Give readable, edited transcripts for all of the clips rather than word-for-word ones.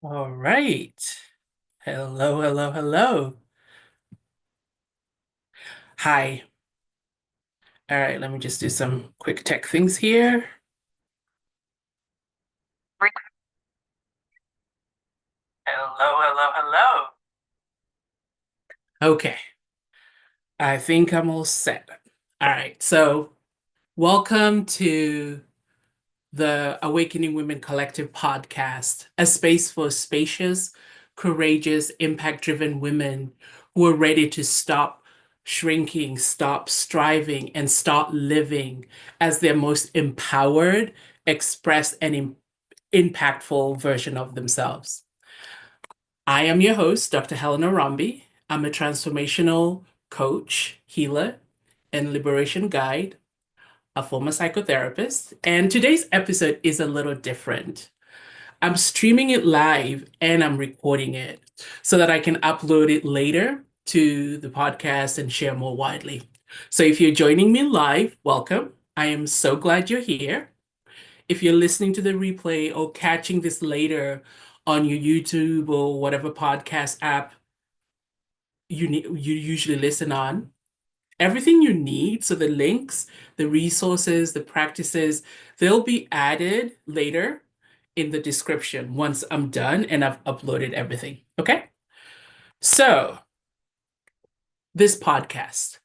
All right. Hello, hello, hello. Hi. All right, let me just do some quick tech things here. Hello, hello, hello. Okay, I think I'm all set. All right, so welcome to the Awakening Women Collective podcast, a space for spacious, courageous, impact-driven women who are ready to stop shrinking, stop striving, and start living as their most empowered, expressed, and impactful version of themselves. I am your host, Dr. Helen Orombi. I'm a transformational coach, healer, and liberation guide, a former psychotherapist, and today's episode is a little different. I'm streaming it live and I'm recording it so that I can upload it later to the podcast and share more widely. So if you're joining me live, welcome. I am so glad you're here. If you're listening to the replay or catching this later on your YouTube or whatever podcast app you usually listen on, everything you need, so the links, the resources, the practices, they'll be added later in the description once I'm done and I've uploaded everything. Okay? So, this podcast,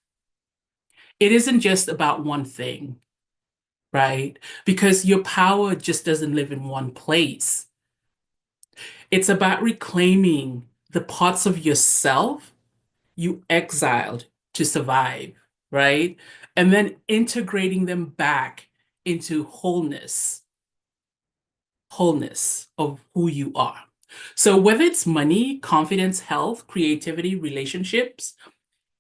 it isn't just about one thing, right? Because your power just doesn't live in one place. It's about reclaiming the parts of yourself you exiled to survive, right? And then integrating them back into wholeness of who you are. So whether it's money, confidence, health, creativity, relationships,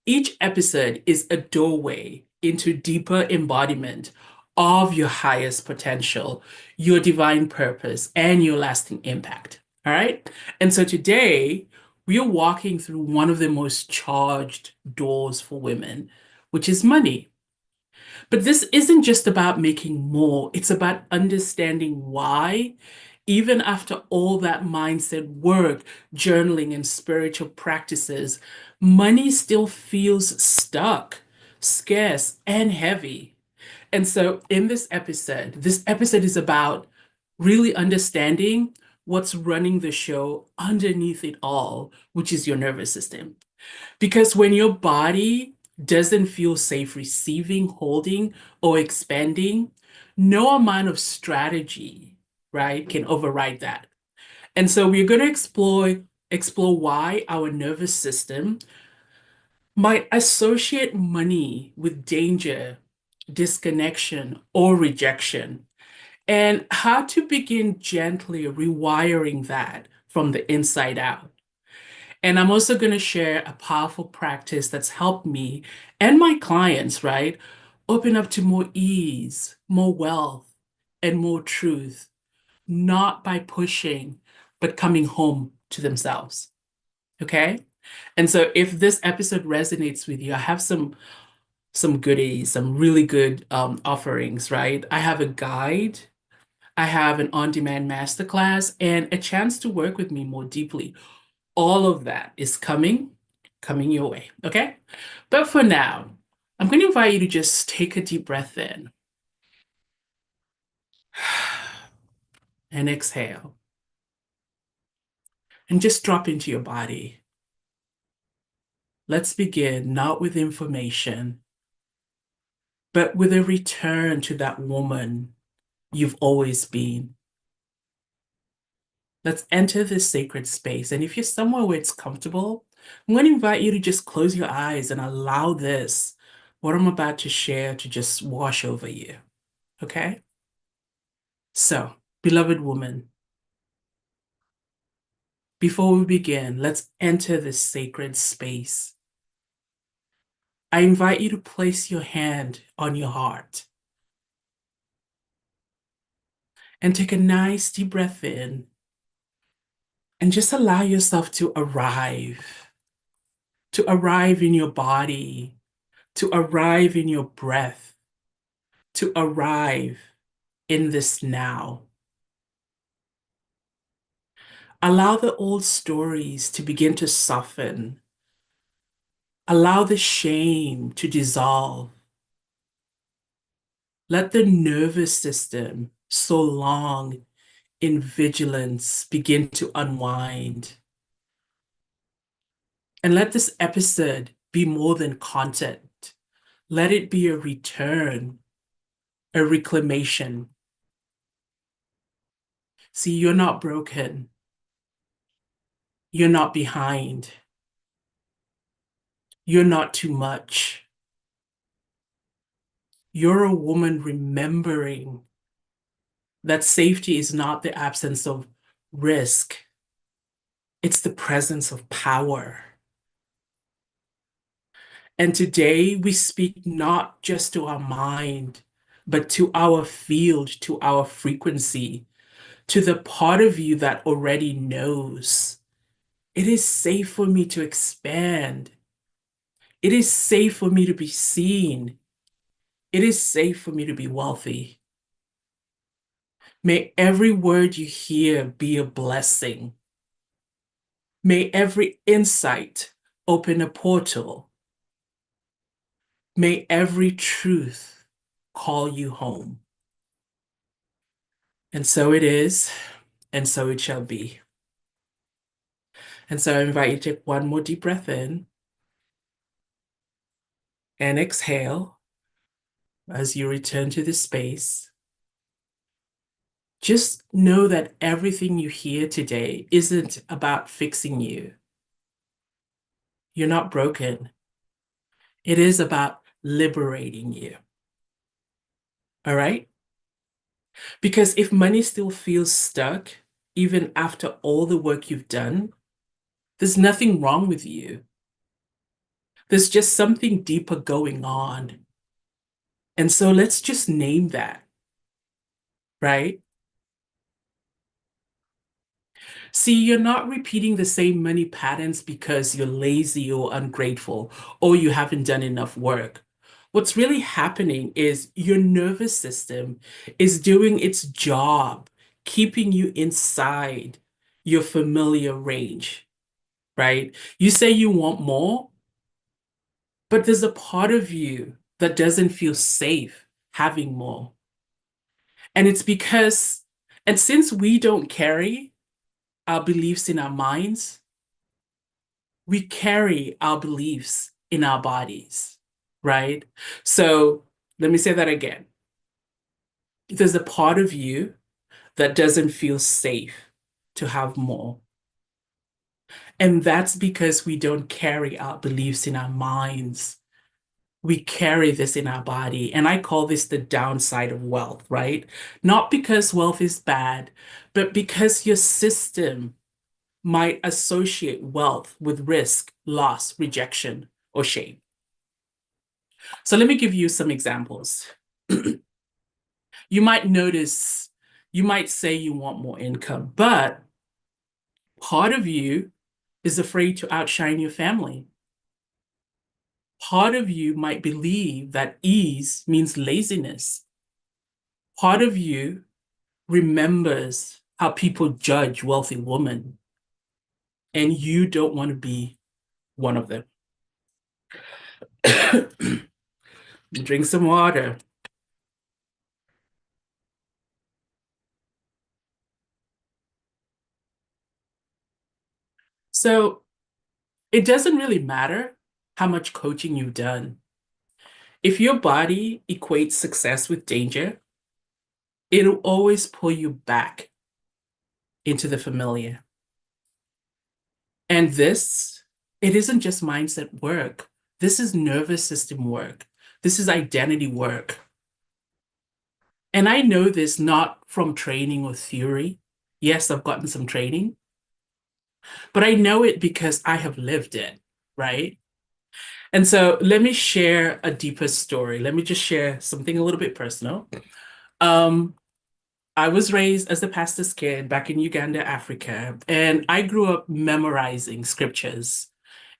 each episode is a doorway into deeper embodiment of your highest potential, your divine purpose, and your lasting impact. All right. And so today we are walking through one of the most charged doors for women, which is money. But this isn't just about making more, it's about understanding why, even after all that mindset work, journaling, and spiritual practices, money still feels stuck, scarce, and heavy. And so, in this episode is about really understanding what's running the show underneath it all, which is your nervous system. Because when your body doesn't feel safe receiving, holding, or expanding, no amount of strategy, right, can override that. And so we're going to explore why our nervous system might associate money with danger, disconnection, or rejection, and how to begin gently rewiring that from the inside out. And I'm also going to share a powerful practice that's helped me and my clients, right, open up to more ease, more wealth, and more truth, not by pushing, but coming home to themselves. Okay? And so if this episode resonates with you, I have some goodies, some really good offerings, right? I have a guide, I have an on-demand masterclass, and a chance to work with me more deeply. All of that is coming your way, okay? But for now, I'm going to invite you to just take a deep breath in and exhale and just drop into your body. Let's begin not with information, but with a return to that woman you've always been. Let's enter this sacred space. And if you're somewhere where it's comfortable, I'm going to invite you to just close your eyes and allow this, what I'm about to share, to just wash over you. Okay? So, beloved woman, before we begin, let's enter this sacred space. I invite you to place your hand on your heart and take a nice deep breath in and just allow yourself to arrive in your body, to arrive in your breath, to arrive in this now. Allow the old stories to begin to soften. Allow the shame to dissolve. Let the nervous system, so long in vigilance, begin to unwind. And let this episode be more than content. Let it be a return, a reclamation. See, you're not broken. You're not behind. You're not too much. You're a woman remembering that safety is not the absence of risk, it's the presence of power. And today we speak not just to our mind, but to our field, to our frequency, to the part of you that already knows. It is safe for me to expand. It is safe for me to be seen. It is safe for me to be wealthy. May every word you hear be a blessing. May every insight open a portal. May every truth call you home. And so it is, and so it shall be. And so I invite you to take one more deep breath in and exhale as you return to this space. Just know that everything you hear today isn't about fixing you. You're not broken. It is about liberating you. All right? Because if money still feels stuck, even after all the work you've done, there's nothing wrong with you. There's just something deeper going on. And so let's just name that, right? See, you're not repeating the same money patterns because you're lazy or ungrateful or you haven't done enough work. What's really happening is your nervous system is doing its job, keeping you inside your familiar range, right? You say you want more, but there's a part of you that doesn't feel safe having more. And it's because, and since we don't carry our beliefs in our minds, we carry our beliefs in our bodies, right? So let me say that again. There's a part of you that doesn't feel safe to have more. And that's because we don't carry our beliefs in our minds. We carry this in our body. And I call this the downside of wealth, right? Not because wealth is bad, but because your system might associate wealth with risk, loss, rejection, or shame. So let me give you some examples. You might notice, you might say you want more income, but part of you is afraid to outshine your family. Part of you might believe that ease means laziness. Part of you remembers how people judge wealthy women, and you don't want to be one of them. Drink some water. So it doesn't really matter how much coaching you've done. If your body equates success with danger, it'll always pull you back into the familiar. And this, it isn't just mindset work. This is nervous system work. This is identity work. And I know this not from training or theory. Yes, I've gotten some training, but I know it because I have lived it, right? And so let me share a deeper story. Let me just share something a little bit personal. Um, I was raised as a pastor's kid back in Uganda, Africa, and I grew up memorizing scriptures.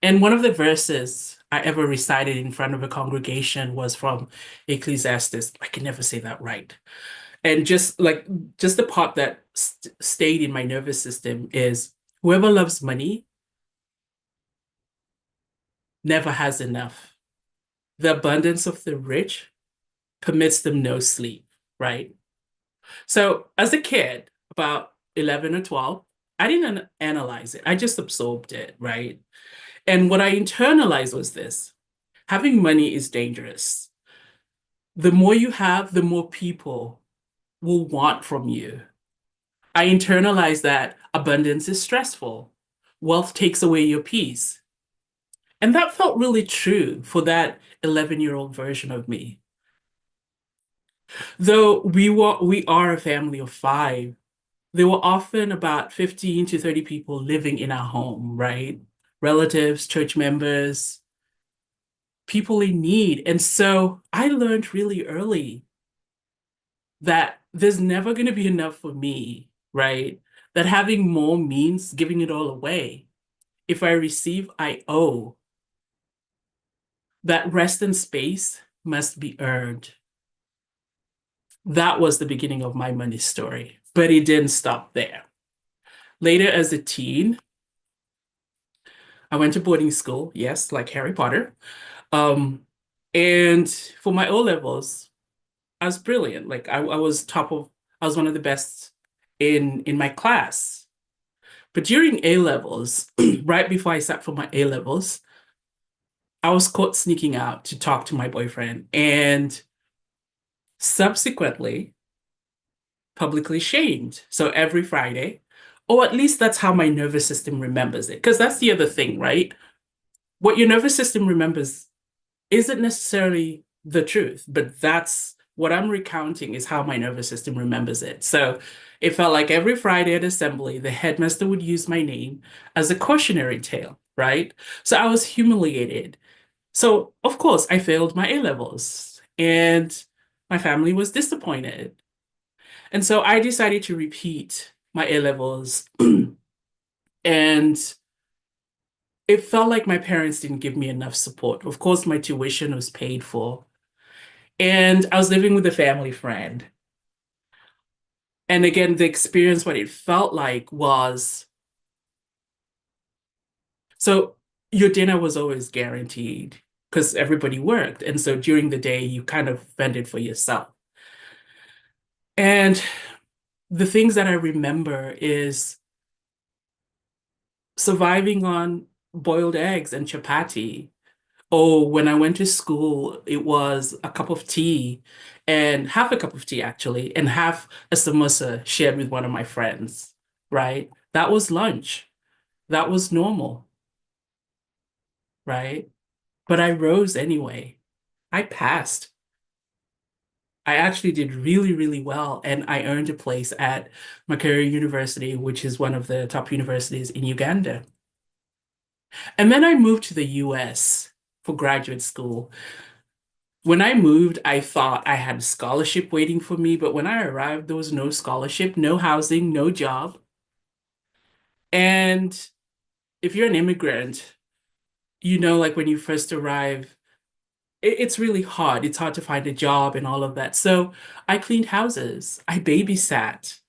And one of the verses I ever recited in front of a congregation was from Ecclesiastes. I can never say that right. And just the part that stayed in my nervous system is whoever loves money never has enough. The abundance of the rich permits them no sleep, right? So as a kid, about 11 or 12, I didn't analyze it. I just absorbed it, right? And what I internalized was this: having money is dangerous. The more you have, the more people will want from you. I internalized that abundance is stressful. Wealth takes away your peace. And that felt really true for that 11-year-old version of me. Though we are a family of five, there were often about 15 to 30 people living in our home, right? Relatives, church members, people in need. And so I learned really early that there's never going to be enough for me, right? That having more means giving it all away. If I receive, I owe. That rest and space must be earned. That was the beginning of my money story, but it didn't stop there. Later, as a teen, I went to boarding school, yes, like Harry Potter. Um, and for my O levels, I was brilliant. I was I was one of the best in my class. But during A levels, right before I sat for my A levels, I was caught sneaking out to talk to my boyfriend and subsequently publicly shamed. So every Friday, or at least that's how my nervous system remembers it. Because that's the other thing, right? What your nervous system remembers isn't necessarily the truth, but that's what I'm recounting is how my nervous system remembers it. So it felt like every Friday at assembly, the headmaster would use my name as a cautionary tale, right? So I was humiliated. So, of course, I failed my A levels and my family was disappointed. And so I decided to repeat my A levels. And it felt like my parents didn't give me enough support. Of course, my tuition was paid for. And I was living with a family friend. And again, the experience, what it felt like was so your dinner was always guaranteed because everybody worked. And so during the day, you kind of fended for yourself. And the things that I remember is surviving on boiled eggs and chapati. Oh, when I went to school, it was a cup of tea and half a cup of tea actually, and half a samosa shared with one of my friends, right? That was lunch. That was normal, right? But I rose anyway. I passed. I actually did really, really well, and I earned a place at Makerere University, which is one of the top universities in Uganda. And then I moved to the US for graduate school. When I moved, I thought I had a scholarship waiting for me, but when I arrived, there was no scholarship, no housing, no job. And if you're an immigrant, you know, like when you first arrive, it's really hard. It's hard to find a job and all of that. So I cleaned houses, I babysat,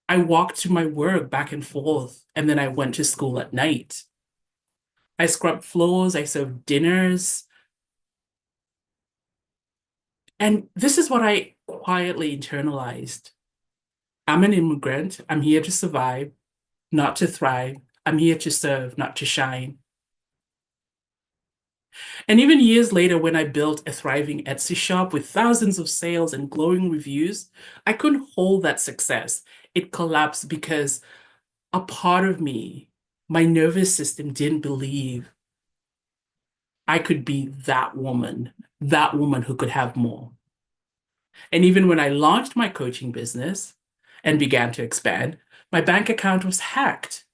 I walked to my work back and forth, and then I went to school at night. I scrubbed floors, I served dinners. And this is what I quietly internalized. I'm an immigrant. I'm here to survive, not to thrive. I'm here to serve, not to shine. And even years later, when I built a thriving Etsy shop with thousands of sales and glowing reviews, I couldn't hold that success. It collapsed because a part of me, my nervous system didn't believe I could be that woman who could have more. And even when I launched my coaching business and began to expand, my bank account was hacked.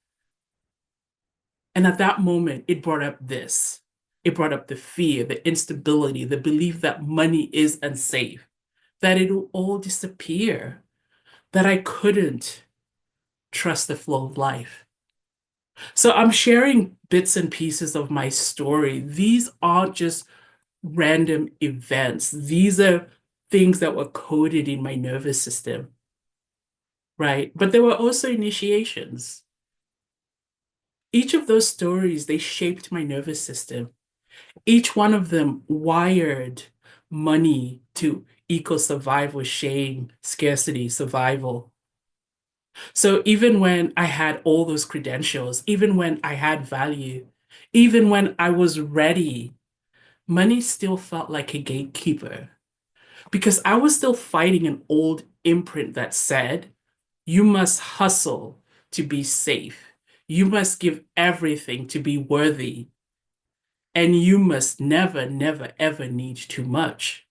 And at that moment, it brought up this. It brought up the fear, the instability, the belief that money is unsafe, that it will all disappear, that I couldn't trust the flow of life. So I'm sharing bits and pieces of my story. These aren't just random events. things that were coded in my nervous system, right? But there were also initiations. Each of those stories, they shaped my nervous system. Each one of them wired money to equal survival, shame, scarcity, survival. So even when I had all those credentials, even when I had value, even when I was ready, money still felt like a gatekeeper because I was still fighting an old imprint that said, you must hustle to be safe. You must give everything to be worthy. And you must never, never, ever need too much.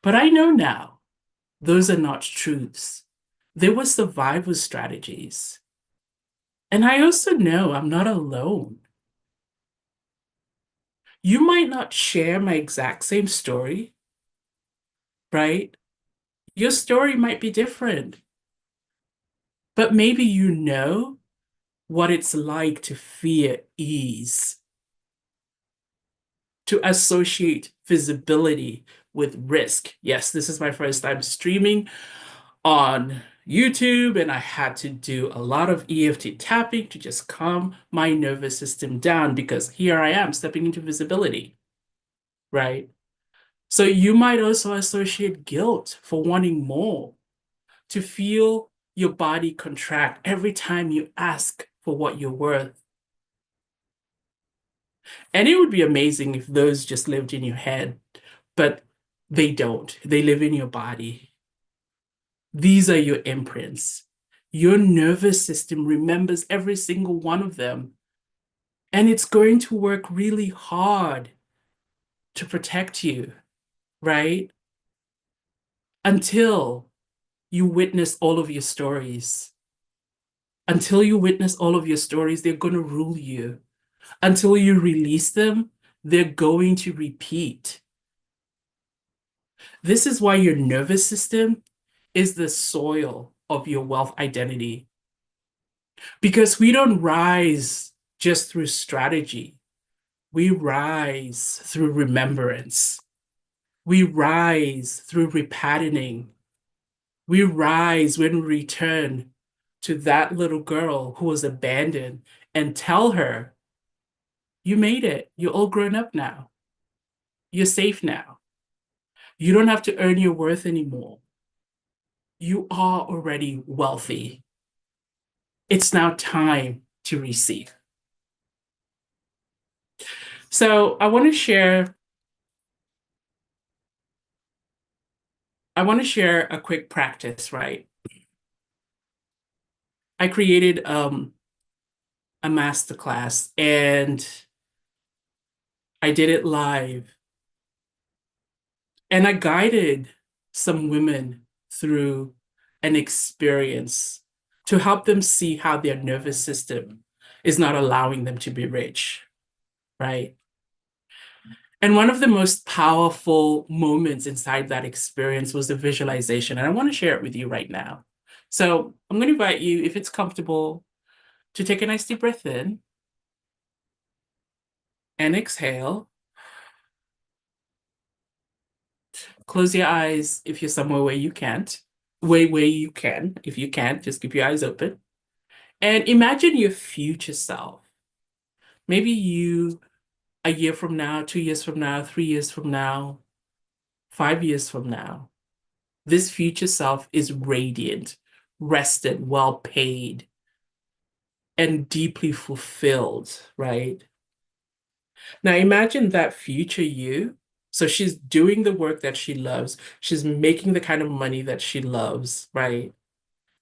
But I know now, those are not truths. They were survival strategies. And I also know I'm not alone. You might not share my exact same story, right? Your story might be different, but maybe you know what it's like to fear ease, to associate visibility with risk. Yes, this is my first time streaming on YouTube, and I had to do a lot of EFT tapping to just calm my nervous system down because here I am stepping into visibility, right? So you might also associate guilt for wanting more, to feel your body contract every time you ask for what you're worth. And it would be amazing if those just lived in your head, but they don't. They live in your body. These are your imprints. Your nervous system remembers every single one of them, and it's going to work really hard to protect you, right? Until you witness all of your stories. Until you witness all of your stories, they're going to rule you. Until you release them, they're going to repeat. This is why your nervous system is the soil of your wealth identity. Because we don't rise just through strategy, we rise through remembrance. We rise through repatterning. We rise when we return to that little girl who was abandoned and tell her, you made it. You're all grown up now. You're safe now. You don't have to earn your worth anymore. You are already wealthy. It's now time to receive. So I want to share a quick practice, right? I created a masterclass and I did it live. And I guided some women through an experience to help them see how their nervous system is not allowing them to be rich, right? And one of the most powerful moments inside that experience was the visualization. And I want to share it with you right now. So I'm going to invite you, if it's comfortable, to take a nice deep breath in and exhale. Close your eyes if you're somewhere where you can't. Where you can. If you can't, just keep your eyes open. And imagine your future self. Maybe you a year from now, 2 years from now, 3 years from now, 5 years from now. This future self is radiant, rested, well paid, and deeply fulfilled, right? Now imagine that future you. So she's doing the work that she loves. She's making the kind of money that she loves, right?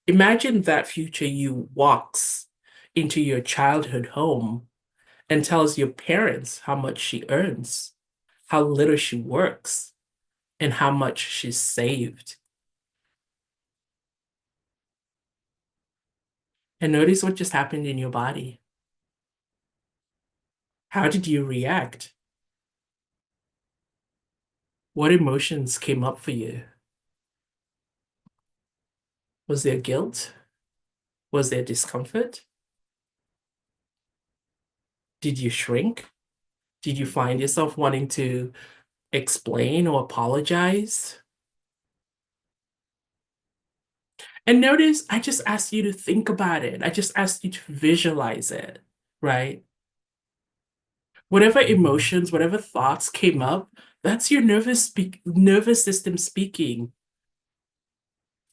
Imagine that future you walks into your childhood home and tells your parents how much she earns, how little she works, and how much she's saved. And notice what just happened in your body. How did you react? What emotions came up for you? Was there guilt? Was there discomfort? Did you shrink? Did you find yourself wanting to explain or apologize. And notice I just asked you to think about it. I just asked you to visualize it, right? Whatever emotions, whatever thoughts came up, that's your nervous system speaking.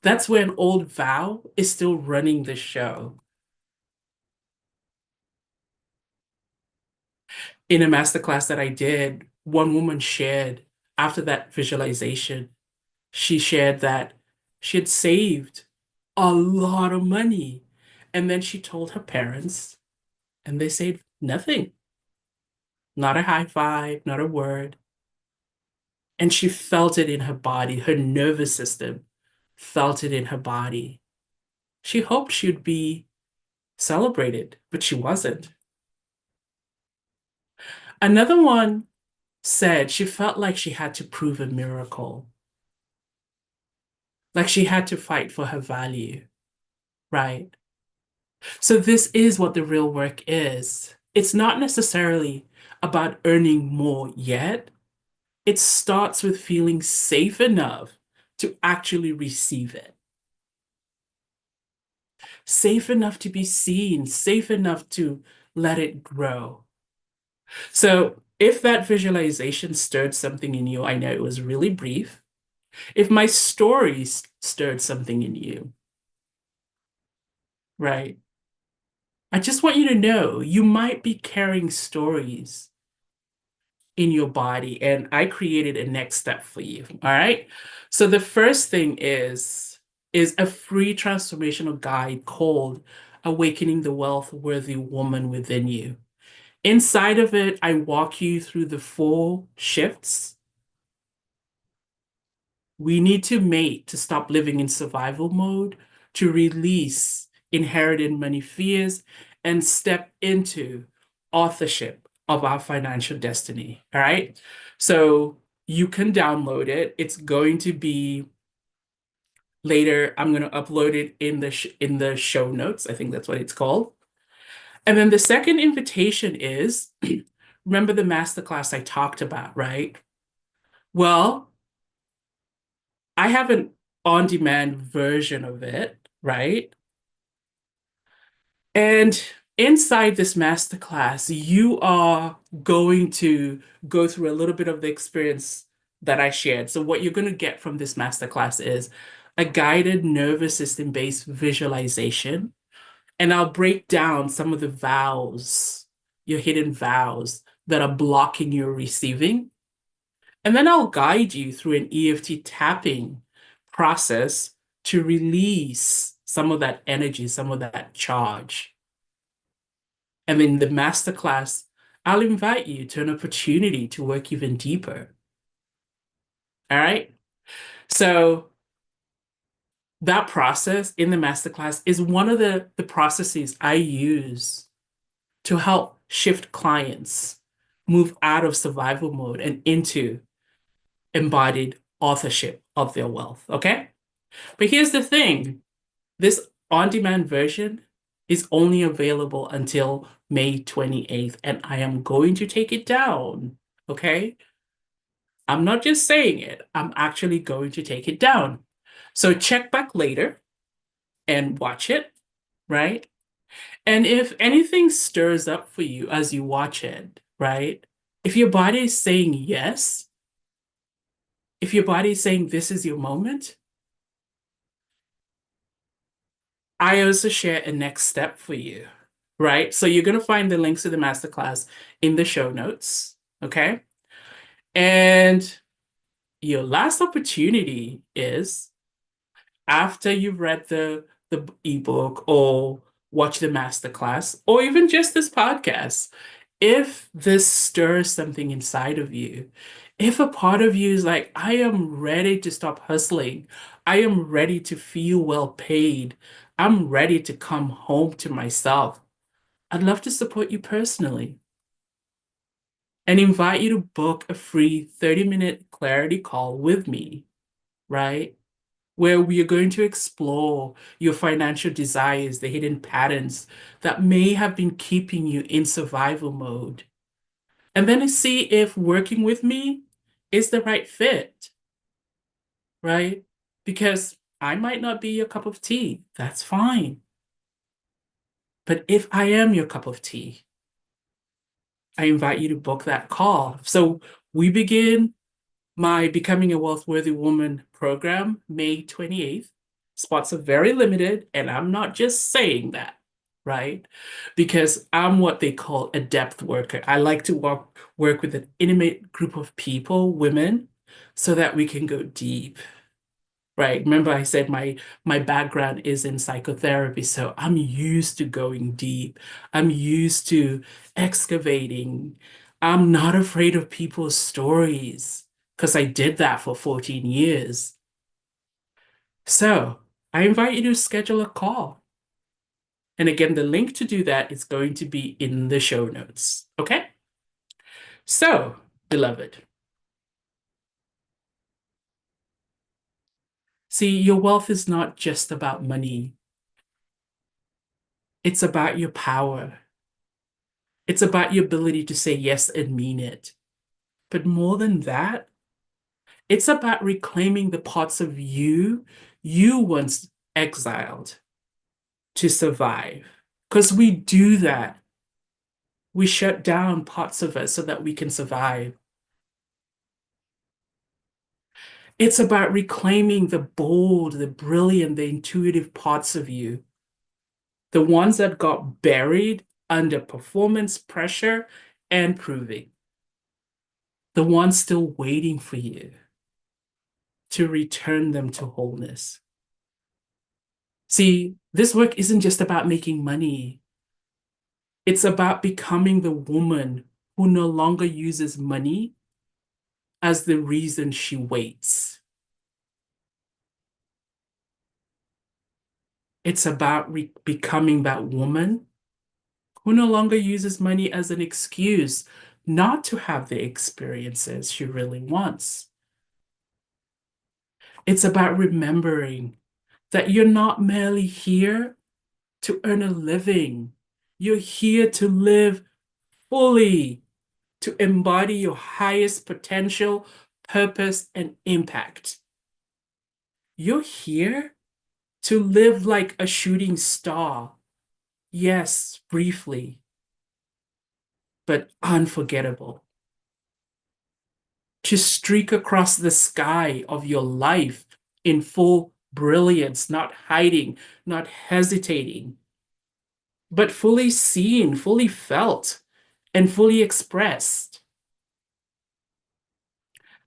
That's when old Val is still running the show. In a masterclass that I did, one woman shared after that visualization, she shared that she had saved a lot of money. And then she told her parents, and they said nothing, not a high five, not a word. And she felt it in her body, her nervous system felt it in her body. She hoped she'd be celebrated, but she wasn't. Another one said she felt like she had to prove a miracle, like she had to fight for her value, right? So, this is what the real work is. It's not necessarily about earning more yet. It starts with feeling safe enough to actually receive it, safe enough to be seen, safe enough to let it grow. So, if that visualization stirred something in you, I know it was really brief. If my story stirred something in you, right? I just want you to know you might be carrying stories in your body, and I created a next step for you. All right. So the first thing is a free transformational guide called Awakening the Wealth Worthy Woman Within You. Inside of it, I walk you through the 4 shifts we need to make to stop living in survival mode, to release inherited money fears, and step into authorship of our financial destiny. All right. So you can download it. It's going to be later. I'm going to upload it in the show notes. I think that's what it's called. And then the second invitation is remember the masterclass I talked about, right? Well, I have an on-demand version of it, right? And inside this masterclass, you are going to go through a little bit of the experience that I shared. So what you're going to get from this masterclass is a guided nervous system based visualization. And I'll break down some of the vows, your hidden vows that are blocking your receiving. And then I'll guide you through an EFT tapping process to release some of that energy, some of that charge. And in the masterclass, I'll invite you to an opportunity to work even deeper. All right. So that process in the masterclass is one of the processes I use to help shift clients move out of survival mode and into embodied authorship of their wealth. Okay. But here's the thing, this on demand version is only available until May 28th, and I am going to take it down. Okay. I'm not just saying it, I'm actually going to take it down. So check back later and watch it, right? And if anything stirs up for you as you watch it, right? If your body is saying yes, if your body is saying this is your moment, I also share a next step for you, right? So you're going to find the links to the masterclass in the show notes, okay? And your last opportunity is after you've read the ebook or watch the masterclass or even just this podcast, if this stirs something inside of you, if a part of you is like, I am ready to stop hustling, I am ready to feel well paid, I'm ready to come home to myself, I'd love to support you personally and invite you to book a free 30-minute clarity call with me, right? Where we are going to explore your financial desires, the hidden patterns that may have been keeping you in survival mode. And then see if working with me is the right fit, right? Because I might not be your cup of tea. That's fine. But if I am your cup of tea, I invite you to book that call. So we begin my Becoming a Wealth Worthy Woman program May 28th. Spots are very limited, and I'm not just saying that, right? Because I'm what they call a depth worker. I like to work with an intimate group of people, women, so that we can go deep. Right. Remember, I said my background is in psychotherapy, so I'm used to going deep. I'm used to excavating. I'm not afraid of people's stories because I did that for 14 years. So I invite you to schedule a call. And again, the link to do that is going to be in the show notes. Okay? So, beloved, see, your wealth is not just about money. It's about your power. It's about your ability to say yes and mean it. But more than that, it's about reclaiming the parts of you once exiled to survive. Because we do that. We shut down parts of us so that we can survive. It's about reclaiming the bold, the brilliant, the intuitive parts of you, the ones that got buried under performance pressure and proving, the ones still waiting for you to return them to wholeness. See, this work isn't just about making money. It's about becoming the woman who no longer uses money as the reason she waits. It's about becoming that woman who no longer uses money as an excuse not to have the experiences she really wants. It's about remembering that you're not merely here to earn a living. You're here to live fully, to embody your highest potential, purpose, and impact. You're here to live like a shooting star. Yes, briefly, but unforgettable. To streak across the sky of your life in full brilliance, not hiding, not hesitating, but fully seen, fully felt, and fully expressed.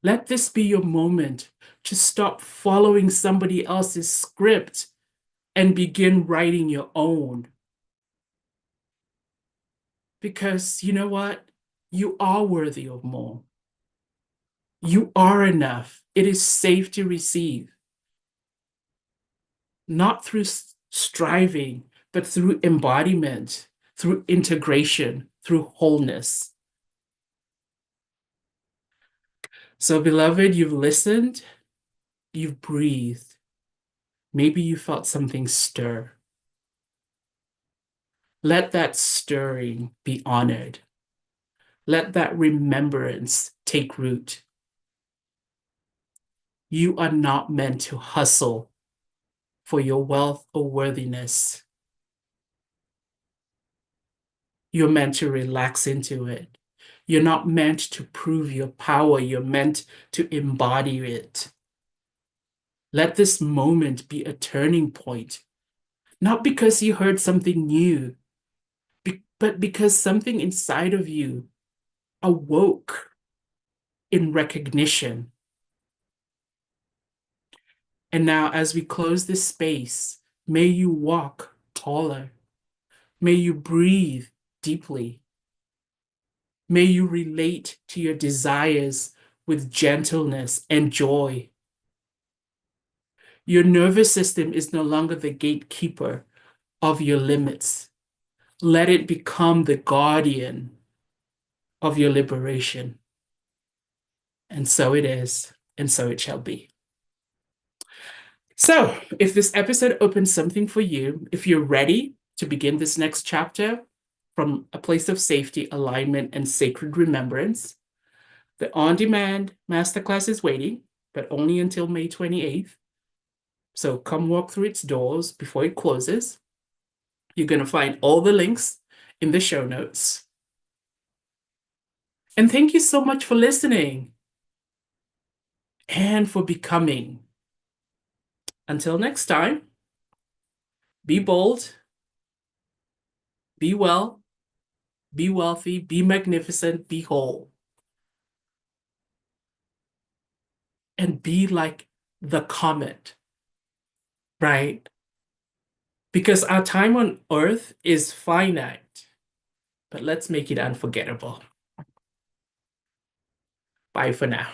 Let this be your moment to stop following somebody else's script and begin writing your own. Because you know what? You are worthy of more. You are enough. It is safe to receive, not through striving, but through embodiment, through integration, through wholeness. So, beloved, you've listened, you've breathed. Maybe you felt something stir. Let that stirring be honored. Let that remembrance take root. You are not meant to hustle for your wealth or worthiness. You're meant to relax into it. You're not meant to prove your power. You're meant to embody it. Let this moment be a turning point, not because you heard something new, but because something inside of you awoke in recognition. And now, as we close this space, may you walk taller. May you breathe deeply. May you relate to your desires with gentleness and joy. Your nervous system is no longer the gatekeeper of your limits. Let it become the guardian of your liberation. And so it is, and so it shall be. So, if this episode opens something for you, if you're ready to begin this next chapter from a place of safety, alignment, and sacred remembrance, The on-demand masterclass is waiting, but only until May 28th. So come walk through its doors before it closes. You're going to find all the links in the show notes. And thank you so much for listening and for becoming. Until next time, be bold, be well, be wealthy, be magnificent, be whole, and be like the comet, right? Because our time on earth is finite, but let's make it unforgettable. Bye for now.